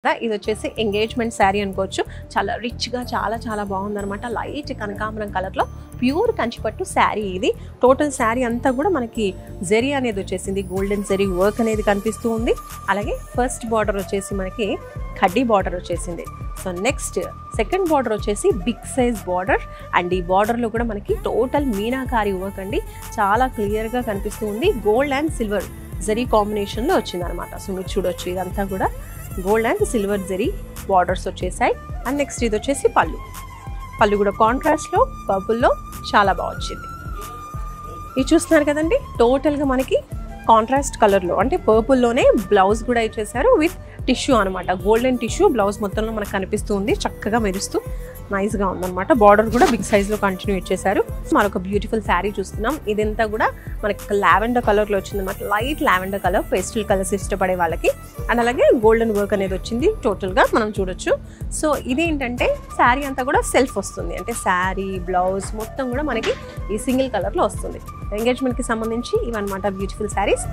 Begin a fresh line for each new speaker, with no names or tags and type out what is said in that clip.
ఇది వచ్చేసి ఎంగేజ్మెంట్ శారీ అనుకోవచ్చు. చాలా రిచ్గా చాలా బాగుందన్నమాట. లైట్ కనకాంబరం కలర్లో ప్యూర్ కంచిపట్టు శారీ. ఇది టోటల్ శారీ అంతా కూడా మనకి జెరీ అనేది వచ్చేసింది, గోల్డెన్ జెరీ వర్క్ అనేది కనిపిస్తూ ఉంది. అలాగే ఫస్ట్ బార్డర్ వచ్చేసి మనకి కడ్డీ బార్డర్ వచ్చేసింది. సో నెక్స్ట్ సెకండ్ బార్డర్ వచ్చేసి బిగ్ సైజ్ బార్డర్ అండ్ ఈ బార్డర్లో కూడా మనకి టోటల్ మీనాకారి వర్క్ అండి. చాలా క్లియర్గా కనిపిస్తూ ఉంది. గోల్డ్ అండ్ సిల్వర్ జెరీ కాంబినేషన్లో వచ్చింది అనమాట. సో మీరు చూడొచ్చు ఇదంతా కూడా gold and silver zari borders వచ్చేసాయి. అండ్ నెక్స్ట్ ఇది వచ్చేసి పళ్ళు కూడా కాంట్రాస్ట్లో పర్పుల్లో చాలా బాగా వచ్చింది. ఇది చూస్తున్నారు కదండి, టోటల్గా మనకి కాంట్రాస్ట్ కలర్లో అంటే పర్పుల్లోనే బ్లౌజ్ కూడా ఇచ్చేసారు విత్ టిష్యూ అనమాట. గోల్డెన్ టిష్యూ బ్లౌజ్ మొత్తంలో మనకు కనిపిస్తూ ఉంది, చక్కగా మెరుస్తూ నైస్గా ఉందన్నమాట. బార్డర్ కూడా బిగ్ సైజ్లో కంటిన్యూ ఇచ్చేసారు. మరొక బ్యూటిఫుల్ శారీ చూస్తున్నాం. ఇదంతా కూడా మనకి లావెండర్ కలర్లో వచ్చిందన్నమాట. Light lavender colour, pastel colours ఇష్టపడే వాళ్ళకి. అండ్ అలాగే గోల్డెన్ వర్క్ అనేది వచ్చింది టోటల్గా మనం చూడొచ్చు. సో ఇదేంటంటే శారీ అంతా కూడా సెల్ఫ్ వస్తుంది, అంటే శారీ బ్లౌజ్ మొత్తం కూడా మనకి ఈ సింగిల్ కలర్లో వస్తుంది. ఎంగేజ్మెంట్కి సంబంధించి ఇవన్నమాట బ్యూటిఫుల్ శారీస్.